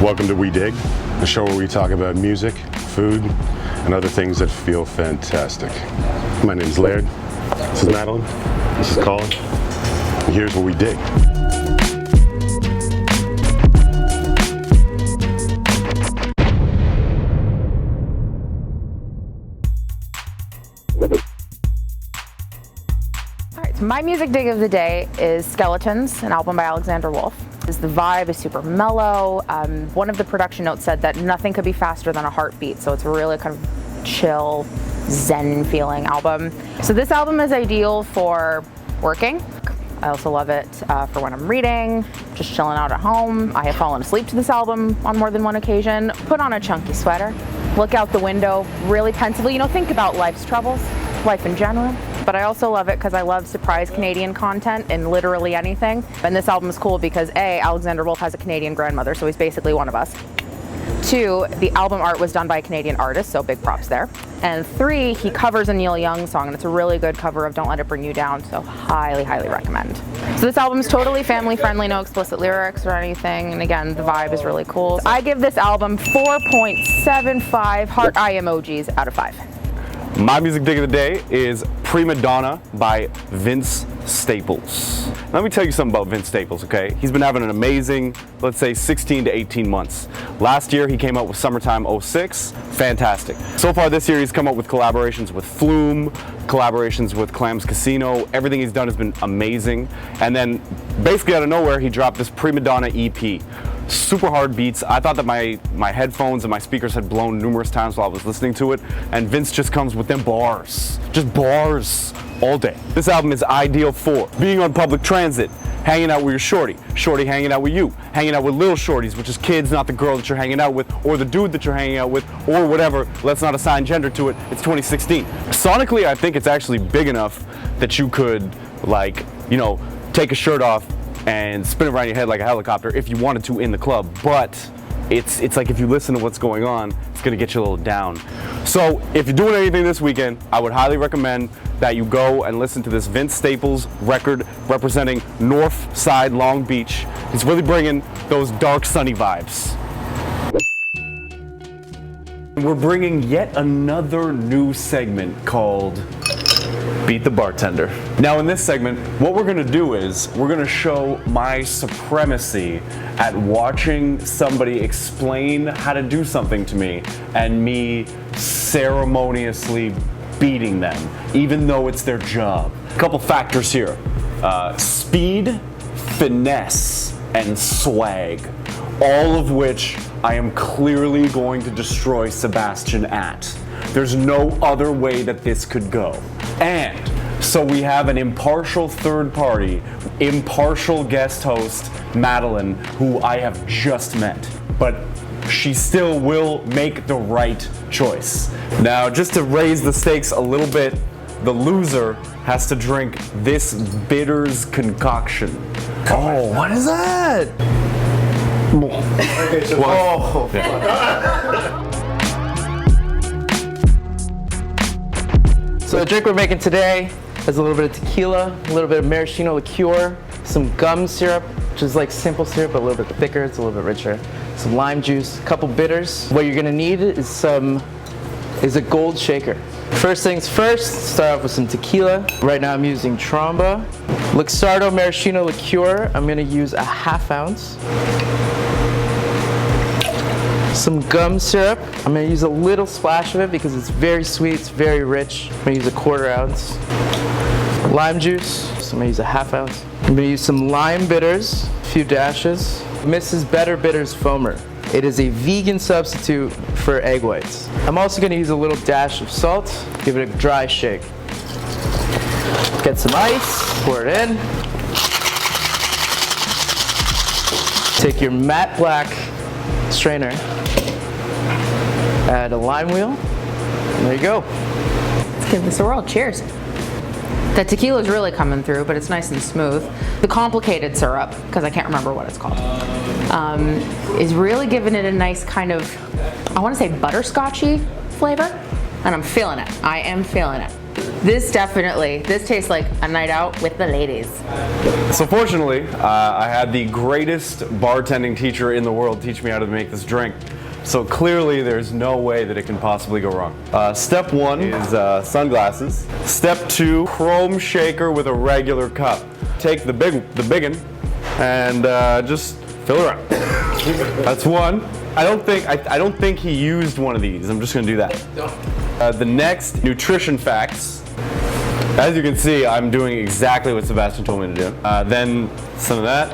Welcome to We Dig, the show where we talk about music, food, and other things that feel fantastic. My name's Laird, this is Madeline, this is Colin, and here's what we dig. My music dig of the day is Skeletons, an album by Alexander Wolfe. The vibe is super mellow. One of the production notes said that nothing could be faster than a heartbeat, so it's a really kind of chill, zen feeling album. So this album is ideal for working. I also love it for when I'm reading, just chilling out at home. I have fallen asleep to this album on more than one occasion. Put on a chunky sweater, look out the window really pensively, think about life's troubles, life in general. But I also love it because I love surprise Canadian content in literally anything. And this album is cool because A, Alexander Wolfe has a Canadian grandmother, so he's basically one of us. 2, the album art was done by a Canadian artist, so big props there. And 3, he covers a Neil Young song, and it's a really good cover of Don't Let It Bring You Down, so highly, highly recommend. So this album is totally family friendly, no explicit lyrics or anything, and again, the vibe is really cool. I give this album 4.75 heart eye emojis out of 5. My music dig of the day is Prima Donna by Vince Staples. Let me tell you something about Vince Staples, okay? He's been having an amazing, let's say 16 to 18 months. Last year he came out with Summertime 06, fantastic. So far this year he's come up with collaborations with Flume, collaborations with Clams Casino. Everything he's done has been amazing. And then basically out of nowhere he dropped this Prima Donna EP. Super hard beats. I thought that my headphones and my speakers had blown numerous times while I was listening to it, and Vince just comes with them bars. Just bars all day. This album is ideal for being on public transit, hanging out with your shorty, shorty hanging out with you, hanging out with little shorties, which is kids, not the girl that you're hanging out with, or the dude that you're hanging out with, or whatever. Let's not assign gender to it. It's 2016. Sonically, I think it's actually big enough that you could, take a shirt off and spin it around your head like a helicopter if you wanted to in the club, but it's like if you listen to what's going on, it's gonna get you a little down. So if you're doing anything this weekend, I would highly recommend that you go and listen to this Vince Staples record representing North Side Long Beach. He's really bringing those dark, sunny vibes. We're bringing yet another new segment called Beat the Bartender. Now in this segment, what we're gonna do is we're gonna show my supremacy at watching somebody explain how to do something to me and me ceremoniously beating them, even though it's their job. A couple factors here. Speed, finesse, and swag. All of which I am clearly going to destroy Sebastian at. There's no other way that this could go. And so we have an impartial third party, impartial guest host, Madeline, who I have just met, but she still will make the right choice. Now, just to raise the stakes a little bit, the loser has to drink this bitters concoction. Oh, what is that? Oh. So the drink we're making today has a little bit of tequila, a little bit of maraschino liqueur, some gum syrup, which is like simple syrup, but a little bit thicker, it's a little bit richer. Some lime juice, a couple bitters. What you're gonna need is a gold shaker. First things first, start off with some tequila. Right now I'm using Tromba. Luxardo maraschino liqueur, I'm gonna use a ½ ounce. Some gum syrup. I'm gonna use a little splash of it because it's very sweet, it's very rich. I'm gonna use a ½ ounce. Lime juice, so I'm gonna use a ½ ounce. I'm gonna use some lime bitters, a few dashes. Mrs. Better Bitters Foamer. It is a vegan substitute for egg whites. I'm also gonna use a little dash of salt, give it a dry shake. Get some ice, pour it in. Take your matte black strainer, add a lime wheel, and there you go. Let's give this a whirl. Cheers. The tequila is really coming through, but it's nice and smooth. The complicated syrup, because I can't remember what it's called, is really giving it a nice kind of, I want to say butterscotchy flavor, and I'm feeling it. I am feeling it. This tastes like a night out with the ladies. So fortunately, I had the greatest bartending teacher in the world teach me how to make this drink. So clearly there's no way that it can possibly go wrong. Step 1 is sunglasses. Step 2, chrome shaker with a regular cup. Take the big one and just fill it around. That's 1. I don't think he used one of these. I'm just gonna do that. The next, nutrition facts. As you can see, I'm doing exactly what Sebastian told me to do. Then some of that.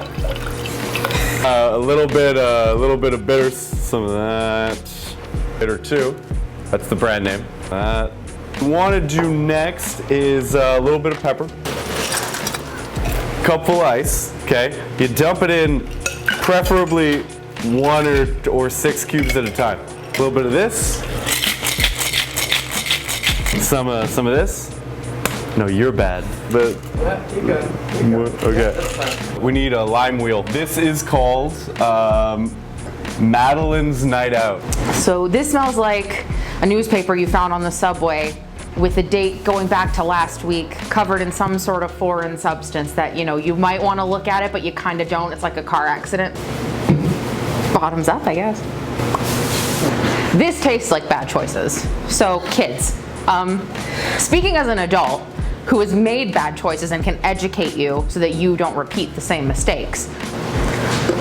A little bit of bitter. Some of that. Bitter 2. That's the brand name. What we want to do next is a little bit of pepper. Cup full of ice. Okay. You dump it in, preferably 1 or 6 cubes at a time. A little bit of this. Some of this. No, you're bad. But Yeah, you're good. okay. We need a lime wheel. This is called Madeline's Night Out. So this smells like a newspaper you found on the subway with a date going back to last week, covered in some sort of foreign substance that, you might want to look at it, but you kind of don't. It's like a car accident. Bottoms up, I guess. This tastes like bad choices. So kids, speaking as an adult who has made bad choices and can educate you so that you don't repeat the same mistakes,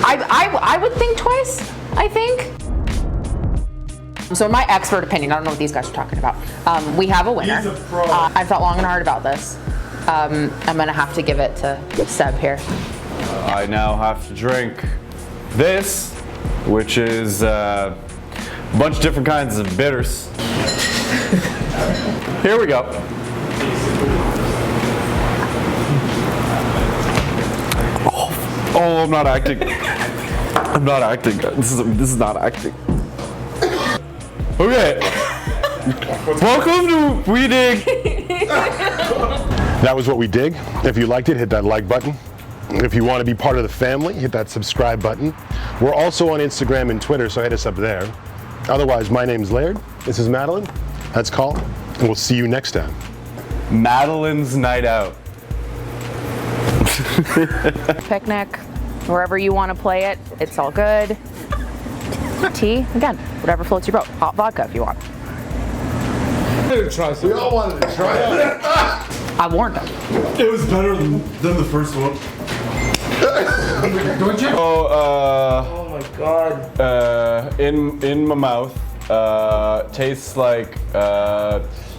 I would think twice, I think. So in my expert opinion, I don't know what these guys are talking about. We have a winner. He's a pro. I've thought long and hard about this. I'm gonna have to give it to Seb here. I now have to drink this, which is a bunch of different kinds of bitters. Here we go. Oh, I'm not acting. I'm not acting. This is not acting. Okay. Welcome to We Dig. That was what we dig. If you liked it, hit that like button. If you want to be part of the family, hit that subscribe button. We're also on Instagram and Twitter, so hit us up there. Otherwise, my name's Laird. This is Madeline. That's Colin. And we'll see you next time. Madeline's Night Out. Picnic, wherever you want to play it, it's all good. Tea, again, whatever floats your boat. Hot vodka if you want. We all wanted to try it. I warned them. It was better than the first one. Don't you? Oh my god. In my mouth, tastes like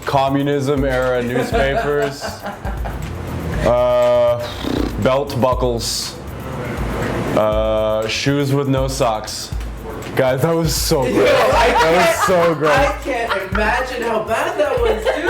communism era newspapers, belt buckles, shoes with no socks. Guys, that was so great. That was so great. I can't imagine how bad that was, dude.